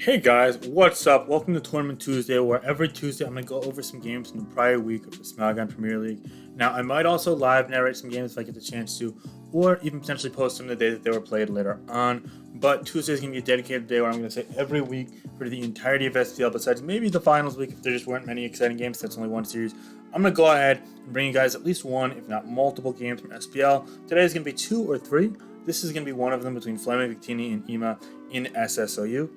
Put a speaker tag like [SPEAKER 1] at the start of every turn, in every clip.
[SPEAKER 1] Hey guys, what's up? Welcome to Tournament Tuesday, where every Tuesday I'm going to go over some games from the prior week of the Smogon Premier League. Now, I might also live narrate some games if I get the chance to, or even potentially post them the day that they were played later on. But Tuesday is going to be a dedicated day where I'm going to say every week for the entirety of SPL, besides maybe the finals week if there just weren't many exciting games. That's only one series. I'm going to go ahead and bring you guys at least one, if not multiple games from SPL. Today is going to be 2 or 3. This is going to be one of them between FlamingVictini and EMA in SSOU.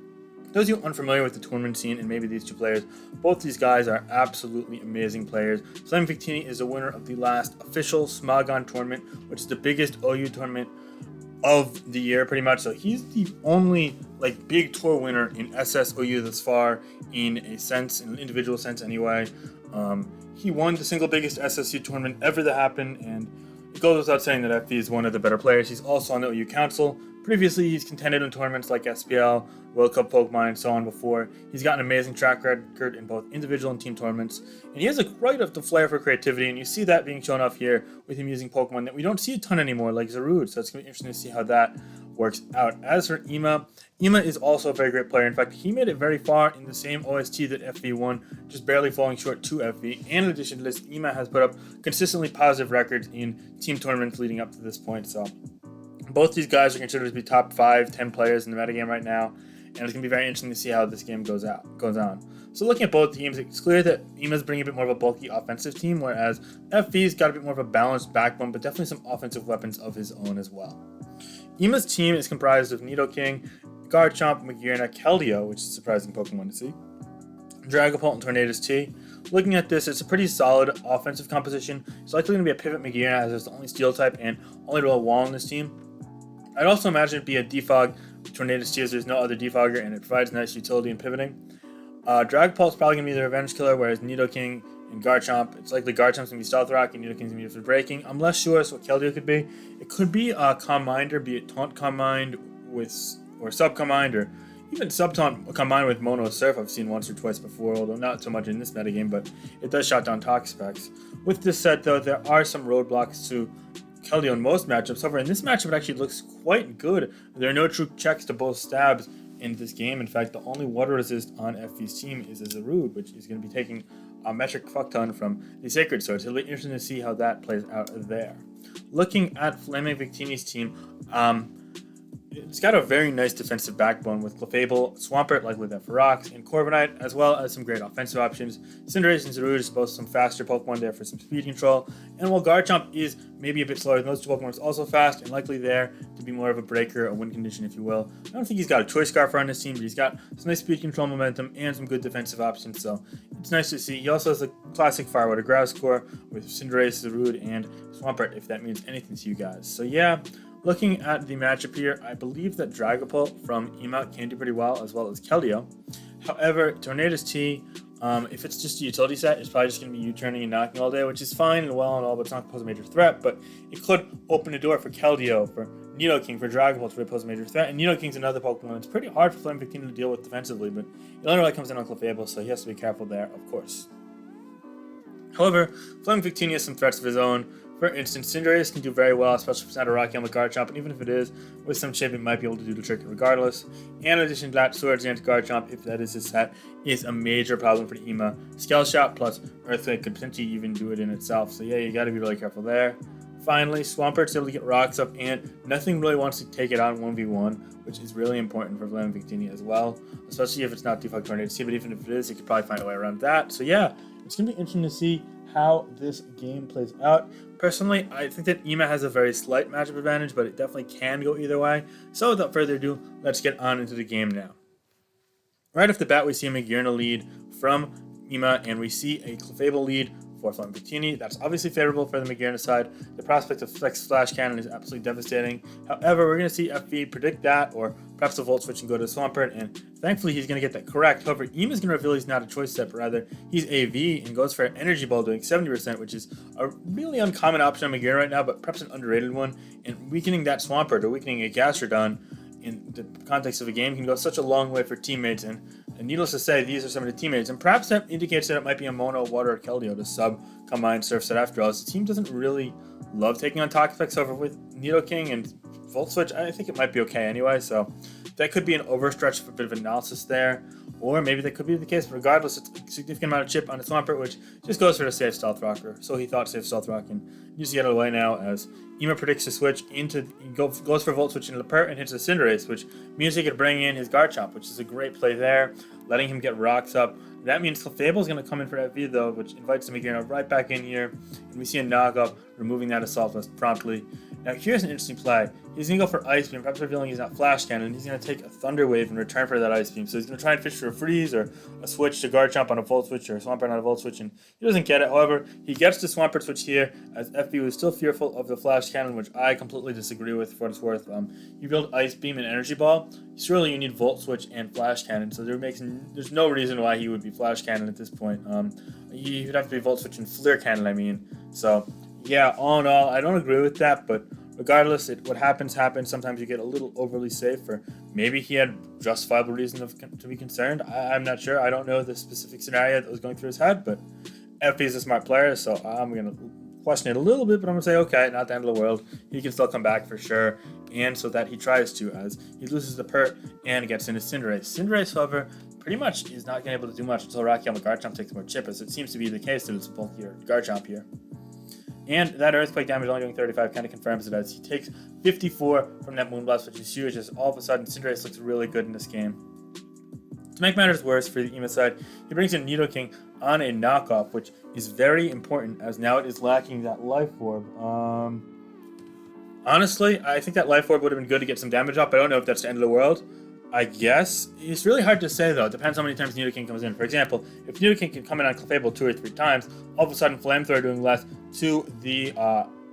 [SPEAKER 1] Those of you unfamiliar with the tournament scene and maybe these two players, both these guys are absolutely amazing players. FlamingVictini is the winner of the last official Smogon tournament, which is the biggest OU tournament of the year pretty much. So he's the only big tour winner in SSOU thus far, in an individual sense anyway. He won the single biggest SSU tournament ever that happened, and it goes without saying that FV is one of the better players. He's also on the OU Council. Previously, he's contended in tournaments like SPL, World Cup Pokemon, and so on before. He's got an amazing track record in both individual and team tournaments. And he has quite of the flair for creativity, and you see that being shown off here with him using Pokemon that we don't see a ton anymore, like Zarude. So it's going to be interesting to see how that works out. As for Ema is also a very great player. In fact, he made it very far in the same OST that FV won, just barely falling short to FV. And in addition to this, Ema has put up consistently positive records in team tournaments leading up to this point. So both these guys are considered to be top 5-10 players in the metagame right now, and it's going to be very interesting to see how this game goes on. So looking at both teams, it's clear that Ema's bringing a bit more of a bulky offensive team, whereas FV's got a bit more of a balanced backbone, but definitely some offensive weapons of his own as well. Ema's team is comprised of Nidoking, Garchomp, Magearna, Keldeo, which is a surprising Pokemon to see, Dragapult, and Tornadus T. Looking at this, it's a pretty solid offensive composition. It's likely going to be a pivot Magearna, as it's the only steel type and only real wall in this team. I'd also imagine it'd be a defog Tornadus T, as there's no other defogger, and it provides nice utility in pivoting. Dragapult's probably going to be the revenge killer, whereas Nidoking and Garchomp, it's likely Garchomp's going to be Stealth Rock and Nidoking's going to be for breaking. I'm less sure as to what Keldeo could be. It could be a Calm Minder, be it Taunt Calm Mind or Sub Calm Mind, or even Sub Taunt combined with Mono Surf. I've seen once or twice before, although not so much in this metagame, but it does shut down Talk specs. With this set, though, there are some roadblocks to Keldeo in most matchups. However, in this matchup, it actually looks quite good. There are no true checks to both stabs in this game. In fact, the only water resist on FV's team is a Zarude, which is going to be taking a metric fuck ton from the Sacred Swords. It'll be interesting to see how that plays out there. Looking at FlamingVictini's team, it's got a very nice defensive backbone with Clefable, Swampert, likely that for rocks, and Corviknight, as well as some great offensive options. Cinderace and Zarude is both some faster Pokemon there for some speed control. And while Garchomp is maybe a bit slower than those two Pokemon, it's also fast and likely there to be more of a breaker, a win condition, if you will. I don't think he's got a Choice Scarf on his team, but he's got some nice speed control momentum and some good defensive options, so it's nice to see. He also has the classic Fire Water Grouse core with Cinderace, Zarude, and Swampert, if that means anything to you guys. So yeah, looking at the matchup here, I believe that Dragapult from Ema can do pretty well, as well as Keldeo. However, Tornadus T, if it's just a utility set, it's probably just going to be U-turning and knocking all day, which is fine and well and all, but it's not going to pose a major threat. But it could open a door for Keldeo, for Nidoking, for Dragapult to pose a major threat. And Nidoking's another Pokemon that's pretty hard for FlamingVictini to deal with defensively, but it only really comes in on Clefable, so he has to be careful there, of course. However, FlamingVictini has some threats of his own. For instance, Cinderace can do very well, especially if it's not a Rocky on the Garchomp, and even if it is, with some shape, it might be able to do the trick regardless. And in addition to that, Swords Dance Garchomp, if that is his set, is a major problem for Ema. Scale Shot plus Earthquake could potentially even do it in itself, so yeah, you gotta be really careful there. Finally, Swampert's able to get rocks up, and nothing really wants to take it on 1v1, which is really important for FlamingVictini as well, especially if it's not Defog Tornadus T, but even if it is, it could probably find a way around that. So yeah, it's gonna be interesting to see how this game plays out. Personally, I think that Ema has a very slight matchup advantage, but it definitely can go either way. So without further ado, let's get on into the game now. Right off the bat, we see a Magearna lead from Ema, and we see a Clefable lead for FlamingVictini. That's obviously favorable for the Magearna side. The prospect of Flex Flash Cannon is absolutely devastating. However, we're going to see FV predict that, or perhaps a Volt Switch and go to Swampert, and thankfully he's going to get that correct. However, Ema's going to reveal he's not a choice set, but rather he's AV and goes for an Energy Ball doing 70%, which is a really uncommon option on Magearna right now, but perhaps an underrated one. And weakening that Swampert, or weakening a Gastrodon in the context of a game, can go such a long way for teammates, and And needless to say, these are some of the teammates. And perhaps that indicates that it might be a Mono, Water, or Keldeo to sub combined surf set after all. This team doesn't really love taking on Toxapex. However, with Nidoking and Volt Switch, I think it might be okay anyway. So that could be an overstretch for a bit of analysis there. Or maybe that could be the case. But regardless, it's a significant amount of chip on the Swampert, which just goes for the safe Stealth Rocker. So he thought safe Stealth Rock, and you just get it away now as Ema predicts to switch into, goes for Volt Switch into Lippert and hits a Cinderace, which means he could bring in his Garchomp, which is a great play there, letting him get rocks up. That means Clefable is going to come in for that V though, which invites Smogon right back in here, and we see a knock up, removing that Assault Vest promptly. Now here's an interesting play. He's going to go for Ice Beam, perhaps revealing he's not Flash Cannon. He's going to take a Thunder Wave in return for that Ice Beam. So he's going to try and fish for a Freeze or a switch to Garchomp on a Volt Switch or a Swampert on a Volt Switch, and he doesn't get it. However, he gets the Swampert Switch here as FB was still fearful of the Flash Cannon, which I completely disagree with for what it's worth. You build Ice Beam and Energy Ball, surely you need Volt Switch and Flash Cannon, so there's no reason why he would be Flash Cannon at this point. He would have to be Volt Switch and Flare Cannon, I mean. So, yeah, all in all, I don't agree with that, but regardless, what happens. Sometimes you get a little overly safe, or maybe he had justifiable reason to be concerned. I'm not sure. I don't know the specific scenario that was going through his head, but FP is a smart player, so I'm going to question it a little bit, but I'm going to say, okay, not the end of the world. He can still come back for sure, and so that he tries to, as he loses the Pert and gets into Cinderace. Cinderace, however, pretty much is not going to be able to do much until Rakiel Garchomp takes more chip, as it seems to be the case that it's both here, Garchomp here. And that Earthquake damage only doing 35 kind of confirms it, as he takes 54 from that Moonblast, which is huge, as all of a sudden Cinderace looks really good in this game. To make matters worse for the Ema side, he brings in Nidoking on a knockoff, which is very important, as now it is lacking that Life Orb. Honestly, I think that Life Orb would have been good to get some damage off, but I don't know if that's the end of the world. I guess. It's really hard to say, though. It depends how many times Nidoking comes in. For example, if Nidoking can come in on Clefable 2 or 3 times, all of a sudden Flamethrower doing less to the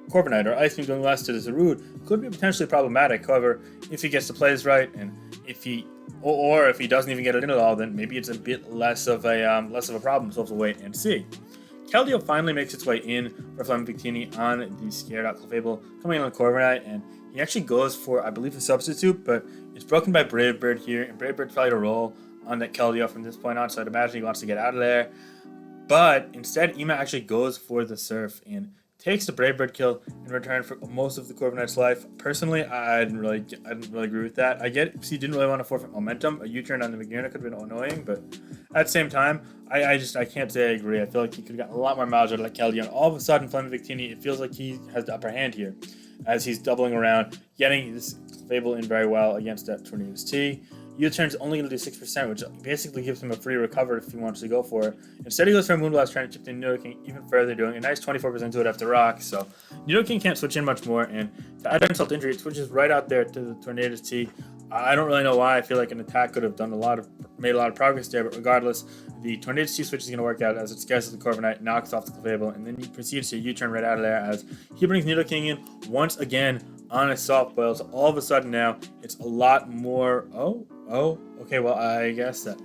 [SPEAKER 1] Corviknight, or Ice Beam doing less to the Zarude, could be potentially problematic. However, if he gets the plays right, and if he doesn't even get it in at all, then maybe it's a bit less of a problem. So we'll have to wait and see. Keldeo finally makes its way in for FlamingVictini on the Scared Out Clefable, coming in on the Corviknight, and he actually goes for, I believe, a substitute, but it's broken by Brave Bird here, and Brave Bird's probably to roll on that Keldeo from this point on, so I'd imagine he wants to get out of there. But instead, Ema actually goes for the Surf and takes the Brave Bird kill in return for most of the Corviknight's life. Personally, I didn't really agree with that. I get it, because he didn't really want to forfeit momentum. A U-turn on the Magearna could have been annoying, but at the same time, I can't say I agree. I feel like he could have gotten a lot more miles out of that Keldeo, and all of a sudden, FlamingVictini, it feels like he has the upper hand here, as he's doubling around, getting this Fable in very well against that Tornadus T. U-turn's only going to do 6%, which basically gives him a free recover if he wants to go for it. Instead, he goes for a Moonblast, trying to chip in Nidoking even further, doing a nice 24% to it after Rock. So Nidoking can't switch in much more, and to add insult to injury, it switches right out there to the Tornadus T. I don't really know why. I feel like an attack could have made a lot of progress there, but regardless, the Tornadus T switch is going to work out as it scares the Corviknight, knocks off the Clefable, and then he proceeds to U-turn right out of there as he brings Nidoking in once again on a Soft Boil. So all of a sudden now, it's a lot more... Okay, well, I guess that...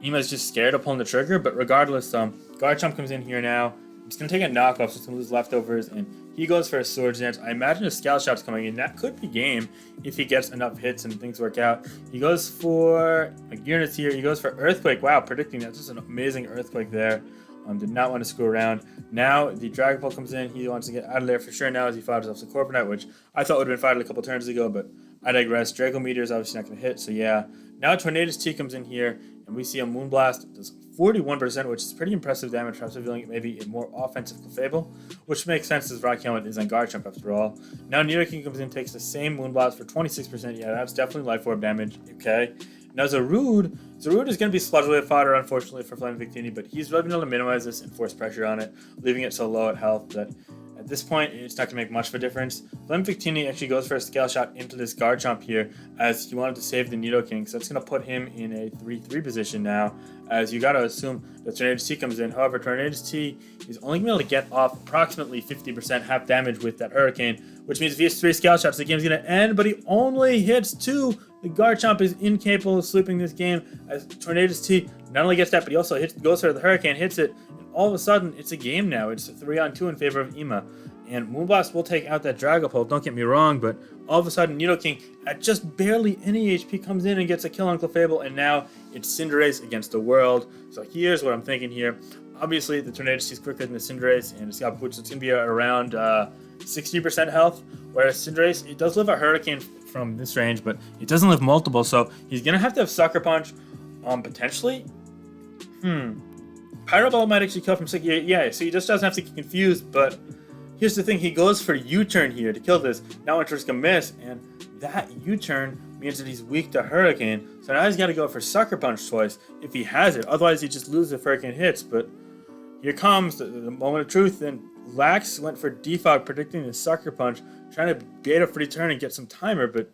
[SPEAKER 1] Ema's just scared of pulling the trigger, but regardless, Garchomp comes in here now. He's going to take a knockoff, so he's going to lose leftovers, and he goes for a Swords Dance. I imagine a Scale Shot's coming in. That could be game if he gets enough hits and things work out. He goes for a Gearness here. He goes for Earthquake. Wow, predicting that. Just an amazing Earthquake there. Did not want to screw around. Now the Dragon Ball comes in. He wants to get out of there for sure now as he fires off the Corviknight, which I thought would have been fired a couple turns ago, but I digress. Draco Meteor is obviously not going to hit, so yeah. Now Tornadus T comes in here, and we see a Moonblast. It does 41%, which is pretty impressive damage, perhaps revealing it maybe a more offensive Clefable, which makes sense as Rock Helmet is on Garchomp after all. Now Nidoking comes in, takes the same Moonblast for 26%. Yeah, that's definitely Life Orb damage. Okay. Now Zarude is going to be Sludge Wave fodder, unfortunately, for FlamingVictini, but he's really been able to minimize this and force pressure on it, leaving it so low at health that at this point, it's not going to make much of a difference. FlamingVictini actually goes for a Scale Shot into this Garchomp here, as he wanted to save the Nidoking, so that's going to put him in a 3-3 position now, as you got to assume that Tornadus T comes in. However, Tornadus T is only going to be able to get off approximately 50% half damage with that Hurricane, which means if he has 3 Scale Shots, the game's going to end, but he only hits 2. The Garchomp is incapable of sweeping this game, as Tornadus T not only gets that, but he also goes for the Hurricane, hits it, and all of a sudden, it's a game now. It's a 3-on-2 in favor of Ema. And Moonblast will take out that Dragapult, don't get me wrong, but all of a sudden Nidoking at just barely any HP comes in and gets a kill on Clefable, and now it's Cinderace against the world. So here's what I'm thinking here. Obviously, the Tornadus is quicker than the Cinderace, and it's got boots. It's going to be around 60% health, whereas Cinderace, it does live a Hurricane from this range, but it doesn't live multiple, so he's going to have Sucker Punch, potentially. Pyro Ball might actually kill from 68, yeah, so he just doesn't have to get confused, but here's the thing, he goes for U-turn here to kill this. Now Winter's going to miss, and that U-turn means that he's weak to Hurricane, so now he's got to go for Sucker Punch twice if he has it, otherwise he just loses if Hurricane hits, but here comes the moment of truth, and Lax went for Defog, predicting the Sucker Punch, trying to bait a free turn and get some timer, but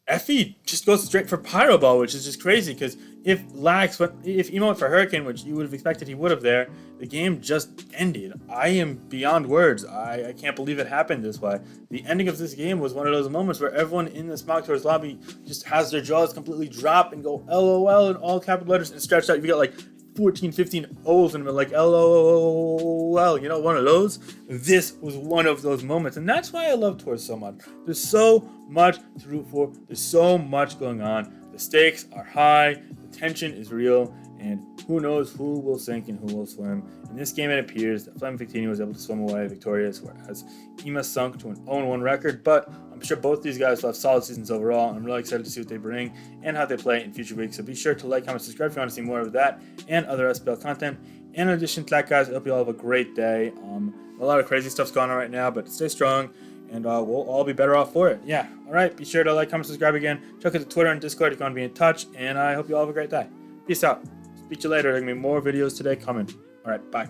[SPEAKER 1] Effie just goes straight for Pyro Ball, which is just crazy, because if Emo went for Hurricane, which you would have expected he would have there, the game just ended. I am beyond words. I can't believe it happened this way. The ending of this game was one of those moments where everyone in the Smogtours lobby just has their jaws completely drop and go LOL in all capital letters and stretched out. You got like 14, 15 O's and like LOL, you know, one of those. This was one of those moments, and that's why I love Tours so much. There's so much to root for. There's so much going on. The stakes are high, the tension is real, and who knows who will sink and who will swim. In this game, it appears that FlamingVictini was able to swim away victorious, whereas Ema sunk to an 0-1 record, but I'm sure both these guys will have solid seasons overall. I'm really excited to see what they bring and how they play in future weeks. So be sure to like, comment, subscribe if you want to see more of that and other SPL content. And in addition to that, guys, I hope you all have a great day. A lot of crazy stuff's going on right now, but stay strong, and we'll all be better off for it. Yeah, all right. Be sure to like, comment, subscribe again. Check out the Twitter and Discord if you want to be in touch, and I hope you all have a great day. Peace out. Speak to you later. There are going to be more videos today coming. All right, bye.